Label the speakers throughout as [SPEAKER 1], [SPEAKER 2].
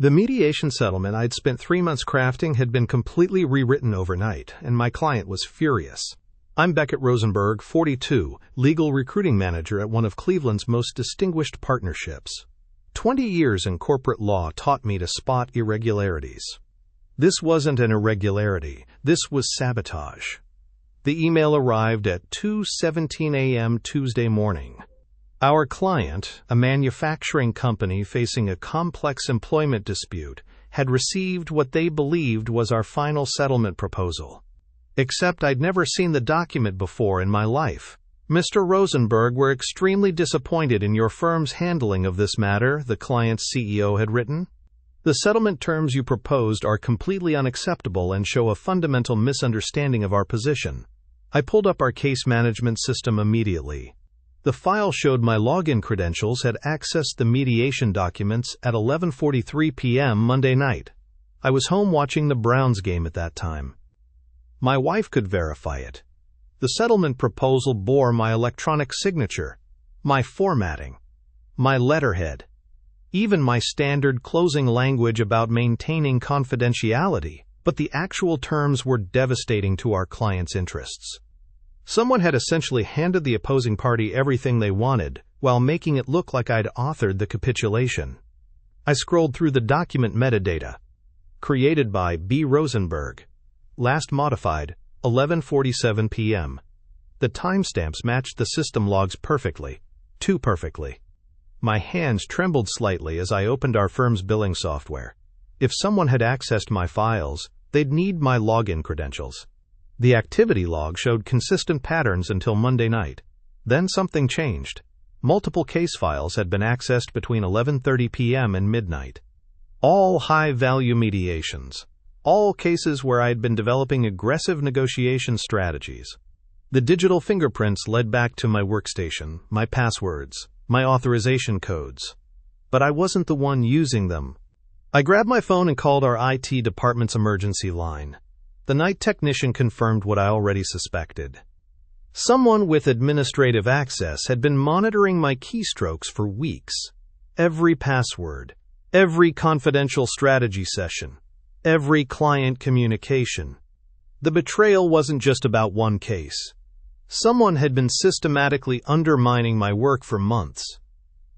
[SPEAKER 1] The mediation settlement I'd spent 3 months crafting had been completely rewritten overnight, and my client was furious. I'm Beckett Rosenberg, 42, legal recruiting manager at one of Cleveland's most distinguished partnerships. 20 years in corporate law taught me to spot irregularities. This wasn't an irregularity. This was sabotage. The email arrived at 2:17 a.m. Tuesday morning. Our client, a manufacturing company facing a complex employment dispute, had received what they believed was our final settlement proposal. Except I'd never seen the document before in my life. "Mr. Rosenberg, we're extremely disappointed in your firm's handling of this matter," the client's CEO had written. "The settlement terms you proposed are completely unacceptable and show a fundamental misunderstanding of our position." I pulled up our case management system immediately. The file showed my login credentials had accessed the mediation documents at 11:43 p.m. Monday night. I was home watching the Browns game at that time. My wife could verify it. The settlement proposal bore my electronic signature, my formatting, my letterhead, even my standard closing language about maintaining confidentiality, but the actual terms were devastating to our client's interests. Someone had essentially handed the opposing party everything they wanted, while making it look like I'd authored the capitulation. I scrolled through the document metadata. Created by B. Rosenberg. Last modified, 11:47 p.m. The timestamps matched the system logs perfectly, too perfectly. My hands trembled slightly as I opened our firm's billing software. If someone had accessed my files, they'd need my login credentials. The activity log showed consistent patterns until Monday night. Then something changed. Multiple case files had been accessed between 11:30 p.m. and midnight. All high-value mediations. All cases where I had been developing aggressive negotiation strategies. The digital fingerprints led back to my workstation, my passwords, my authorization codes. But I wasn't the one using them. I grabbed my phone and called our IT department's emergency line. The night technician confirmed what I already suspected. Someone with administrative access had been monitoring my keystrokes for weeks. Every password, every confidential strategy session, every client communication. The betrayal wasn't just about one case. Someone had been systematically undermining my work for months.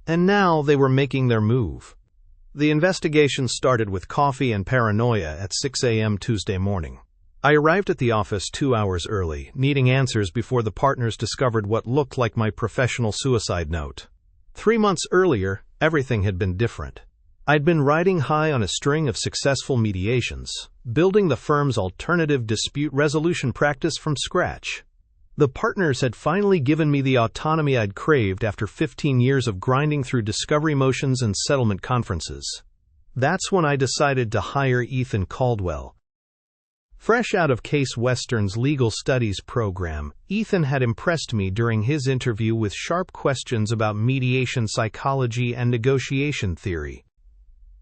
[SPEAKER 1] And now they were making their move. The investigation started with coffee and paranoia at 6 a.m. Tuesday morning. I arrived at the office 2 hours early, needing answers before the partners discovered what looked like my professional suicide note. 3 months earlier, everything had been different. I'd been riding high on a string of successful mediations, building the firm's alternative dispute resolution practice from scratch. The partners had finally given me the autonomy I'd craved after 15 years of grinding through discovery motions and settlement conferences. That's when I decided to hire Ethan Caldwell. Fresh out of Case Western's legal studies program, Ethan had impressed me during his interview with sharp questions about mediation psychology and negotiation theory.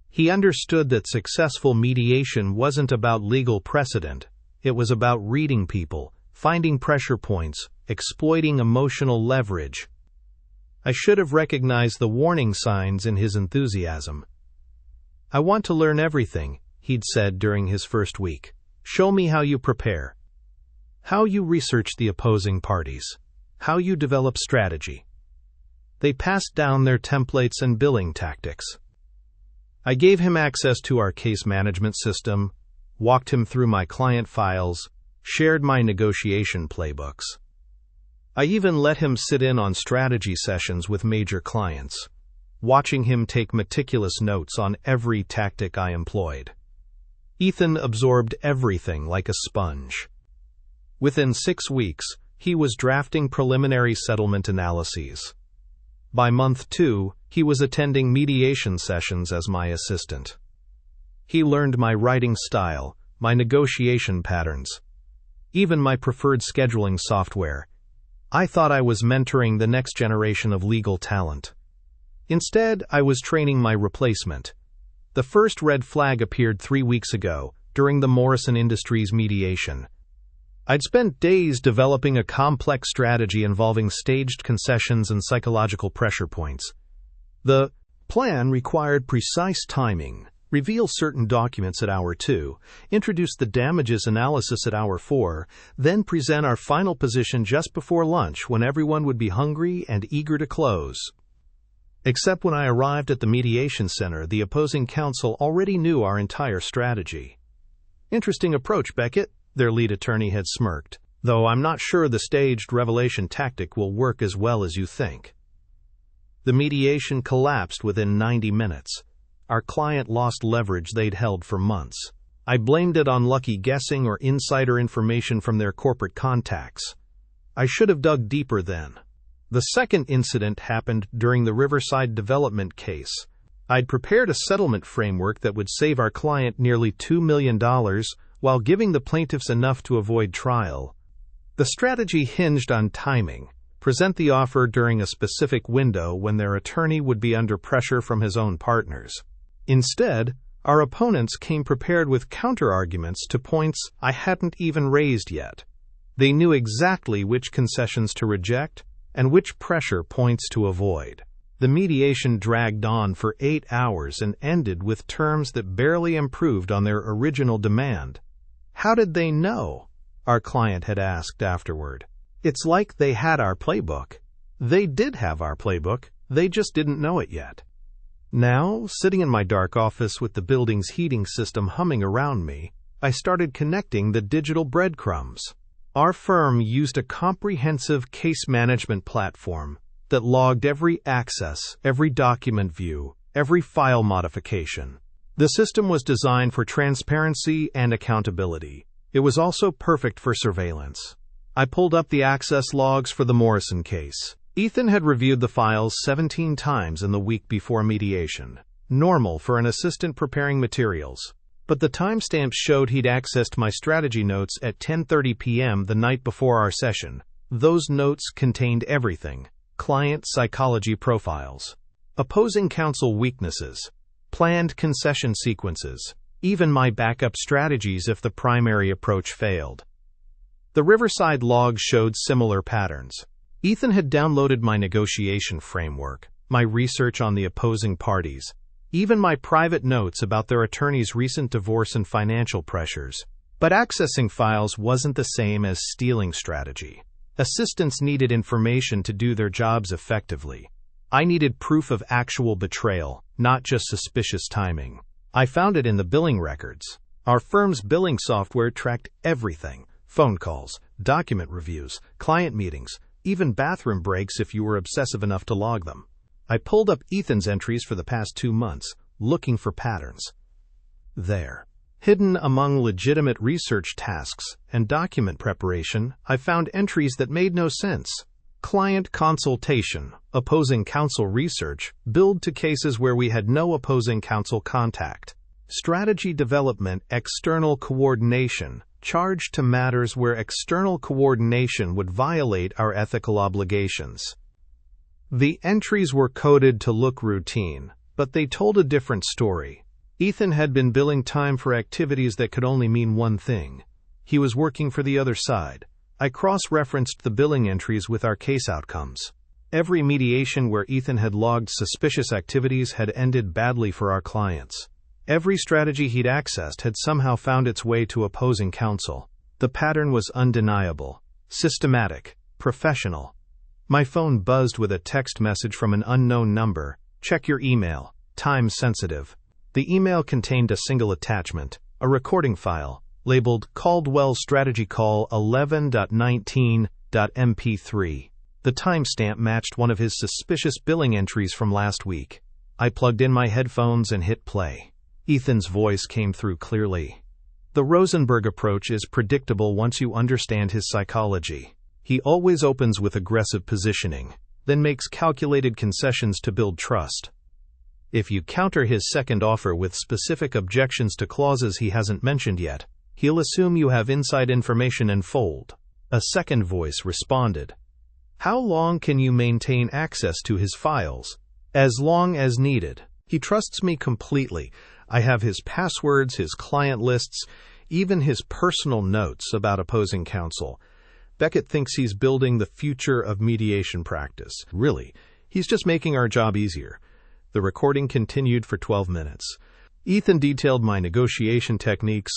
[SPEAKER 1] He understood that successful mediation wasn't about legal precedent. It was about reading people, finding pressure points, exploiting emotional leverage. I should have recognized the warning signs in his enthusiasm. "I want to learn everything," he'd said during his first week. "Show me how you prepare, how you research the opposing parties, how you develop strategy." They passed down their templates and billing tactics. I gave him access to our case management system, walked him through my client files, shared my negotiation playbooks. I even let him sit in on strategy sessions with major clients, watching him take meticulous notes on every tactic I employed. Ethan absorbed everything like a sponge. Within 6 weeks, he was drafting preliminary settlement analyses. By month 2, he was attending mediation sessions as my assistant. He learned my writing style, my negotiation patterns, even my preferred scheduling software. I thought I was mentoring the next generation of legal talent. Instead, I was training my replacement. The first red flag appeared 3 weeks ago, during the Morrison Industries mediation. I'd spent days developing a complex strategy involving staged concessions and psychological pressure points. The plan required precise timing, reveal certain documents at hour 2, introduce the damages analysis at hour 4, then present our final position just before lunch when everyone would be hungry and eager to close. Except when I arrived at the mediation center, the opposing counsel already knew our entire strategy. "Interesting approach, Beckett," their lead attorney had smirked, "though I'm not sure the staged revelation tactic will work as well as you think." The mediation collapsed within 90 minutes. Our client lost leverage they'd held for months. I blamed it on lucky guessing or insider information from their corporate contacts. I should have dug deeper then. The second incident happened during the Riverside development case. I'd prepared a settlement framework that would save our client nearly $2 million while giving the plaintiffs enough to avoid trial. The strategy hinged on timing. Present the offer during a specific window when their attorney would be under pressure from his own partners. Instead, our opponents came prepared with counter-arguments to points I hadn't even raised yet. They knew exactly which concessions to reject and which pressure points to avoid. The mediation dragged on for 8 hours and ended with terms that barely improved on their original demand. "How did they know?" our client had asked afterward. "It's like they had our playbook." They did have our playbook, they just didn't know it yet. Now, sitting in my dark office with the building's heating system humming around me, I started connecting the digital breadcrumbs. Our firm used a comprehensive case management platform that logged every access, every document view, every file modification. The system was designed for transparency and accountability. It was also perfect for surveillance. I pulled up the access logs for the Morrison case. Ethan had reviewed the files 17 times in the week before mediation, normal for an assistant preparing materials. But the timestamps showed he'd accessed my strategy notes at 10:30 p.m. the night before our session. Those notes contained everything: client psychology profiles, opposing counsel weaknesses, planned concession sequences, even my backup strategies if the primary approach failed. The Riverside logs showed similar patterns. Ethan had downloaded my negotiation framework, my research on the opposing parties, even my private notes about their attorney's recent divorce and financial pressures. But accessing files wasn't the same as stealing strategy. Assistants needed information to do their jobs effectively. I needed proof of actual betrayal, not just suspicious timing. I found it in the billing records. Our firm's billing software tracked everything: phone calls, document reviews, client meetings, even bathroom breaks if you were obsessive enough to log them. I pulled up Ethan's entries for the past 2 months, looking for patterns. There, hidden among legitimate research tasks and document preparation, I found entries that made no sense. Client consultation, opposing counsel research, billed to cases where we had no opposing counsel contact. Strategy development, external coordination, charged to matters where external coordination would violate our ethical obligations. The entries were coded to look routine, but they told a different story. Ethan had been billing time for activities that could only mean one thing: he was working for the other side. I cross-referenced the billing entries with our case outcomes. Every mediation where Ethan had logged suspicious activities had ended badly for our clients. Every strategy he'd accessed had somehow found its way to opposing counsel. The pattern was undeniable, systematic, professional. My phone buzzed with a text message from an unknown number. "Check your email. Time sensitive." The email contained a single attachment, a recording file, labeled Caldwell Strategy Call 11.19.mp3. The timestamp matched one of his suspicious billing entries from last week. I plugged in my headphones and hit play. Ethan's voice came through clearly. The Rosenberg approach is predictable once you understand his psychology. He always opens with aggressive positioning, then makes calculated concessions to build trust. If you counter his second offer with specific objections to clauses he hasn't mentioned yet, he'll assume you have inside information and fold. A second voice responded. "How long can you maintain access to his files?" "As long as needed." He trusts me completely. I have his passwords, his client lists, even his personal notes about opposing counsel. Beckett thinks he's building the future of mediation practice. Really, he's just making our job easier. The recording continued for 12 minutes. Ethan detailed my negotiation techniques,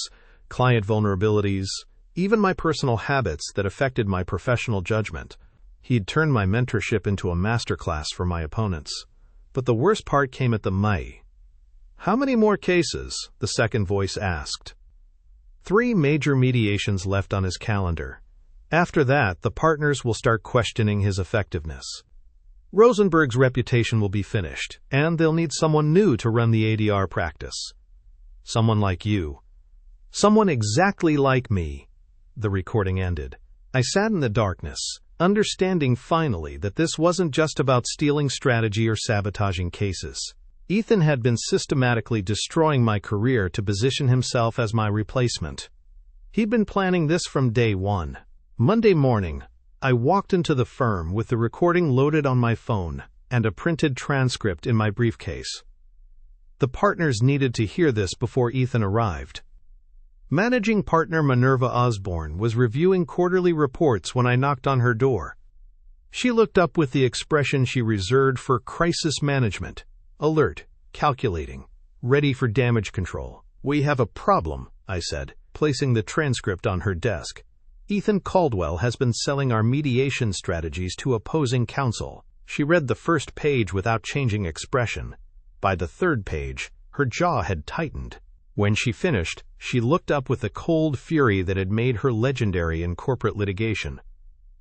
[SPEAKER 1] client vulnerabilities, even my personal habits that affected my professional judgment. He'd turned my mentorship into a masterclass for my opponents. But the worst part came at the May. "How many more cases?" the second voice asked. 3 major mediations left on his calendar. After that, the partners will start questioning his effectiveness. Rosenberg's reputation will be finished, and they'll need someone new to run the ADR practice. Someone like you. Someone exactly like me. The recording ended. I sat in the darkness, understanding finally that this wasn't just about stealing strategy or sabotaging cases. Ethan had been systematically destroying my career to position himself as my replacement. He'd been planning this from day one. Monday morning, I walked into the firm with the recording loaded on my phone and a printed transcript in my briefcase. The partners needed to hear this before Ethan arrived. Managing partner Minerva Osborne was reviewing quarterly reports when I knocked on her door. She looked up with the expression she reserved for crisis management: alert, calculating, ready for damage control. "We have a problem," I said, placing the transcript on her desk. "Ethan Caldwell has been selling our mediation strategies to opposing counsel." She read the first page without changing expression. By the third page, her jaw had tightened. When she finished, she looked up with the cold fury that had made her legendary in corporate litigation.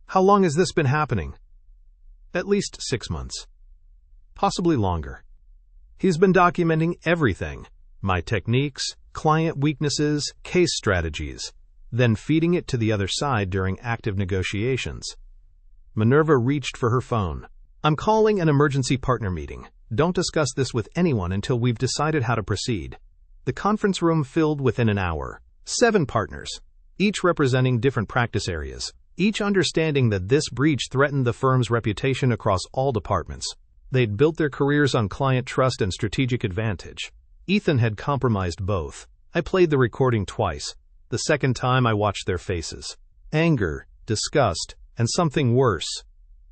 [SPEAKER 1] "How long has this been happening?" "At least 6 months. Possibly longer. He's been documenting everything. My techniques, client weaknesses, case strategies, then feeding it to the other side during active negotiations." Minerva reached for her phone. "I'm calling an emergency partner meeting. Don't discuss this with anyone until we've decided how to proceed." The conference room filled within an hour. 7 partners, each representing different practice areas, each understanding that this breach threatened the firm's reputation across all departments. They'd built their careers on client trust and strategic advantage. Ethan had compromised both. I played the recording twice. The second time I watched their faces. Anger, disgust, and something worse: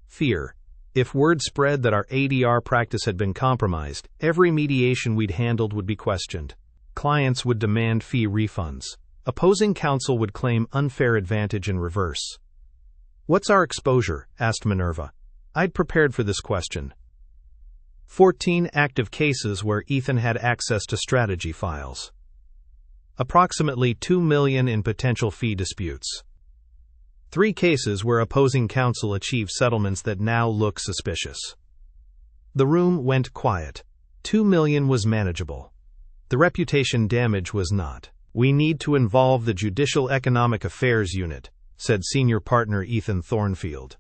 [SPEAKER 1] fear. If word spread that our ADR practice had been compromised, every mediation we'd handled would be questioned. Clients would demand fee refunds. Opposing counsel would claim unfair advantage in reverse. "What's our exposure?" asked Minerva. I'd prepared for this question. 14 active cases where Ethan had access to strategy files. Approximately $2 million in potential fee disputes. 3 cases where opposing counsel achieved settlements that now look suspicious. The room went quiet. $2 million was manageable. The reputation damage was not. "We need to involve the Judicial Economic Affairs Unit," said senior partner Ethan Thornfield.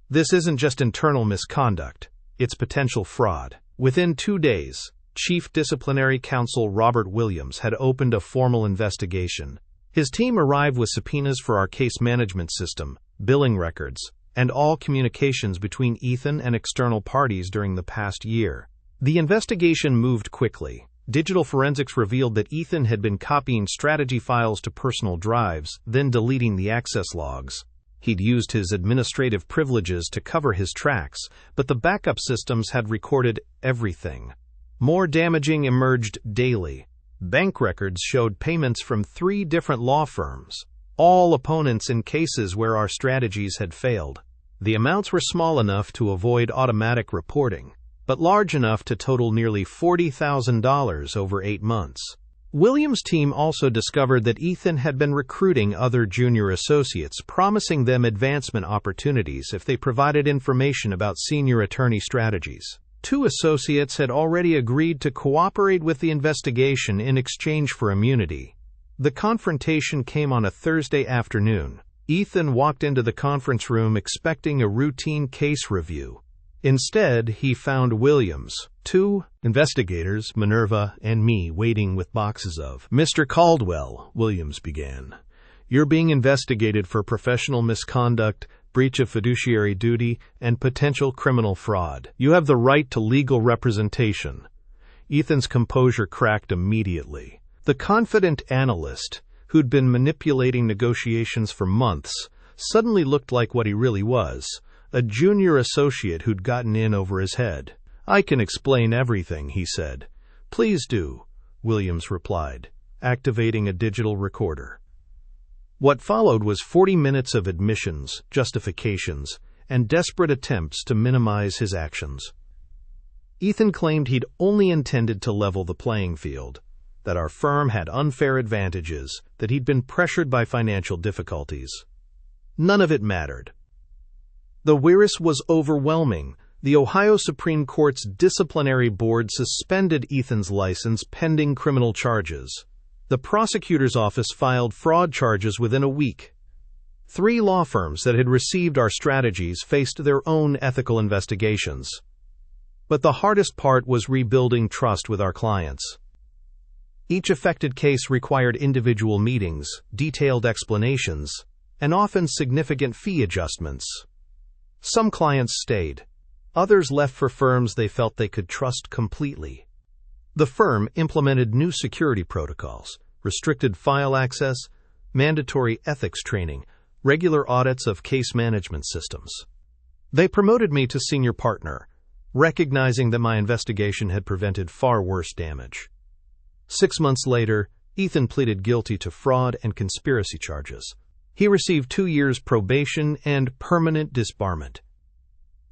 [SPEAKER 1] "This isn't just internal misconduct, it's potential fraud." Within 2 days, Chief Disciplinary Counsel Robert Williams had opened a formal investigation. His team arrived with subpoenas for our case management system, billing records, and all communications between Ethan and external parties during the past year. The investigation moved quickly. Digital forensics revealed that Ethan had been copying strategy files to personal drives, then deleting the access logs. He'd used his administrative privileges to cover his tracks, but the backup systems had recorded everything. More damaging emerged daily. Bank records showed payments from 3 different law firms, all opponents in cases where our strategies had failed. The amounts were small enough to avoid automatic reporting, but large enough to total nearly $40,000 over 8 months. Williams' team also discovered that Ethan had been recruiting other junior associates, promising them advancement opportunities if they provided information about senior attorney strategies. 2 associates had already agreed to cooperate with the investigation in exchange for immunity. The confrontation came on a Thursday afternoon. Ethan walked into the conference room expecting a routine case review. Instead, he found Williams, 2 investigators, Minerva and me, waiting with boxes of. "Mr. Caldwell," Williams began, "you're being investigated for professional misconduct, breach of fiduciary duty, and potential criminal fraud. You have the right to legal representation." Ethan's composure cracked immediately. The confident analyst, who'd been manipulating negotiations for months, suddenly looked like what he really was: a junior associate who'd gotten in over his head. "I can explain everything," he said. "Please do. Williams replied, activating a digital recorder. What followed was 40 minutes of admissions, justifications, and desperate attempts to minimize his actions. Ethan claimed he'd only intended to level the playing field, that our firm had unfair advantages, that he'd been pressured by financial difficulties. None of it mattered. The virus was overwhelming. The Ohio Supreme Court's disciplinary board suspended Ethan's license pending criminal charges. The prosecutor's office filed fraud charges within a week. 3 law firms that had received our strategies faced their own ethical investigations. But the hardest part was rebuilding trust with our clients. Each affected case required individual meetings, detailed explanations, and often significant fee adjustments. Some clients stayed. Others left for firms they felt they could trust completely. The firm implemented new security protocols, restricted file access, mandatory ethics training, regular audits of case management systems. They promoted me to senior partner, recognizing that my investigation had prevented far worse damage. 6 months later, Ethan pleaded guilty to fraud and conspiracy charges. He received 2 years probation and permanent disbarment.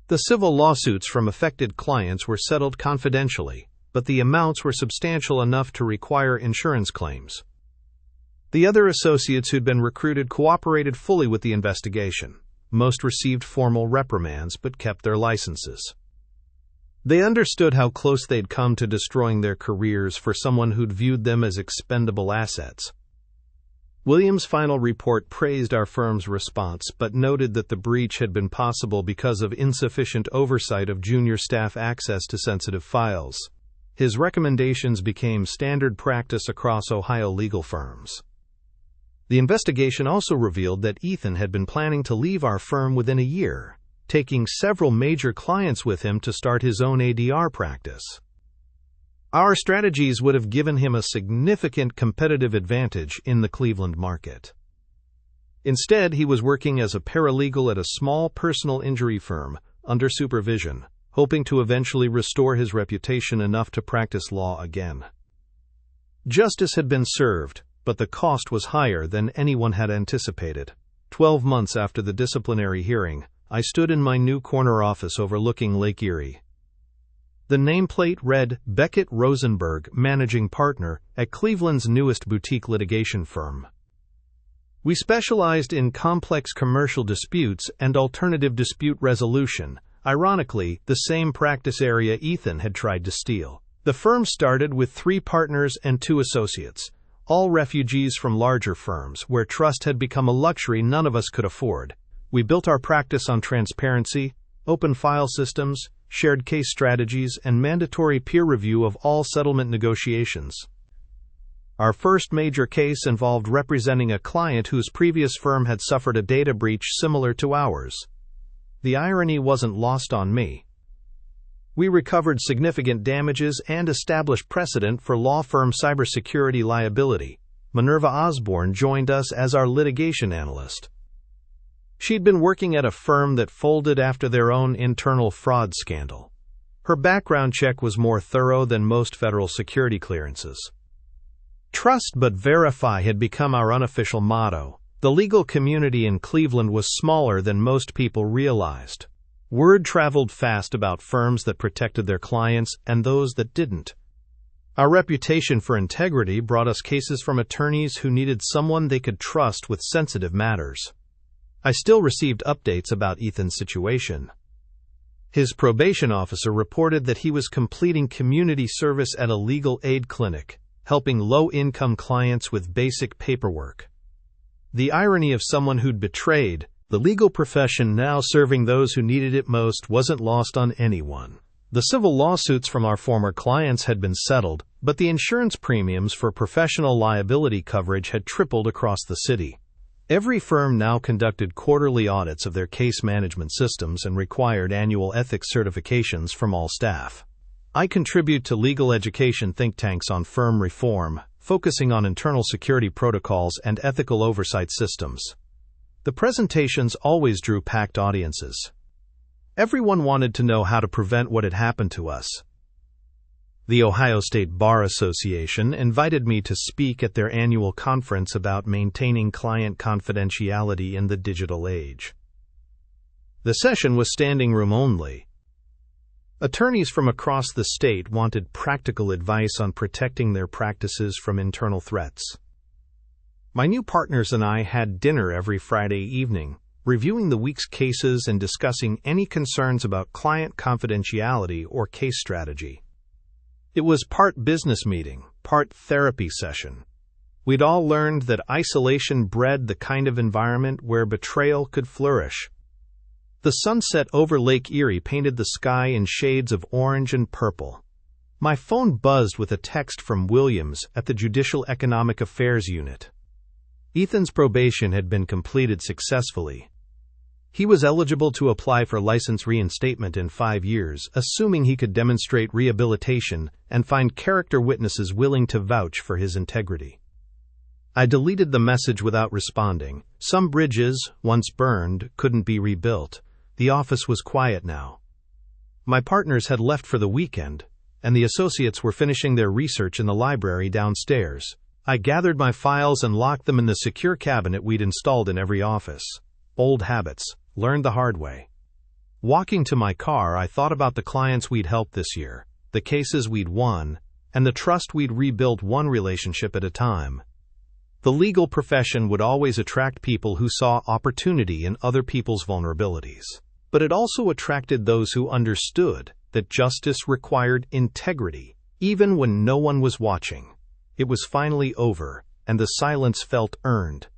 [SPEAKER 1] The civil lawsuits from affected clients were settled confidentially, but the amounts were substantial enough to require insurance claims. The other associates who'd been recruited cooperated fully with the investigation. Most received formal reprimands but kept their licenses. They understood how close they'd come to destroying their careers for someone who'd viewed them as expendable assets. Williams' final report praised our firm's response but noted that the breach had been possible because of insufficient oversight of junior staff access to sensitive files. His recommendations became standard practice across Ohio legal firms. The investigation also revealed that Ethan had been planning to leave our firm within a year, taking several major clients with him to start his own ADR practice. Our strategies would have given him a significant competitive advantage in the Cleveland market. Instead, he was working as a paralegal at a small personal injury firm under supervision, hoping to eventually restore his reputation enough to practice law again. Justice had been served, but the cost was higher than anyone had anticipated. 12 months after the disciplinary hearing, I stood in my new corner office overlooking Lake Erie. The nameplate read Beckett Rosenberg, managing partner at Cleveland's newest boutique litigation firm. We specialized in complex commercial disputes and alternative dispute resolution, ironically, the same practice area Ethan had tried to steal. The firm started with 3 partners and 2 associates, all refugees from larger firms where trust had become a luxury none of us could afford. We built our practice on transparency, open file systems, shared case strategies, and mandatory peer review of all settlement negotiations. Our first major case involved representing a client whose previous firm had suffered a data breach similar to ours. The irony wasn't lost on me. We recovered significant damages and established precedent for law firm cybersecurity liability. Minerva Osborne joined us as our litigation analyst. She'd been working at a firm that folded after their own internal fraud scandal. Her background check was more thorough than most federal security clearances. Trust but verify had become our unofficial motto. The legal community in Cleveland was smaller than most people realized. Word traveled fast about firms that protected their clients and those that didn't. Our reputation for integrity brought us cases from attorneys who needed someone they could trust with sensitive matters. I still received updates about Ethan's situation. His probation officer reported that he was completing community service at a legal aid clinic, helping low-income clients with basic paperwork. The irony of someone who'd betrayed the legal profession now serving those who needed it most wasn't lost on anyone. The civil lawsuits from our former clients had been settled, but the insurance premiums for professional liability coverage had tripled across the city. Every firm now conducted quarterly audits of their case management systems and required annual ethics certifications from all staff. I contribute to legal education think tanks on firm reform, focusing on internal security protocols and ethical oversight systems. The presentations always drew packed audiences. Everyone wanted to know how to prevent what had happened to us. The Ohio State Bar Association invited me to speak at their annual conference about maintaining client confidentiality in the digital age. The session was standing room only. Attorneys from across the state wanted practical advice on protecting their practices from internal threats. My new partners and I had dinner every Friday evening, reviewing the week's cases and discussing any concerns about client confidentiality or case strategy. It was part business meeting, part therapy session. We'd all learned that isolation bred the kind of environment where betrayal could flourish. The sunset over Lake Erie painted the sky in shades of orange and purple. My phone buzzed with a text from Williams at the Judicial Economic Affairs Unit. Ethan's probation had been completed successfully. He was eligible to apply for license reinstatement in 5 years, assuming he could demonstrate rehabilitation and find character witnesses willing to vouch for his integrity. I deleted the message without responding. Some bridges, once burned, couldn't be rebuilt. The office was quiet now. My partners had left for the weekend, and the associates were finishing their research in the library downstairs. I gathered my files and locked them in the secure cabinet we'd installed in every office. Old habits, learned the hard way. Walking to my car, I thought about the clients we'd helped this year, the cases we'd won, and the trust we'd rebuilt one relationship at a time. The legal profession would always attract people who saw opportunity in other people's vulnerabilities. But it also attracted those who understood that justice required integrity, even when no one was watching. It was finally over, and the silence felt earned.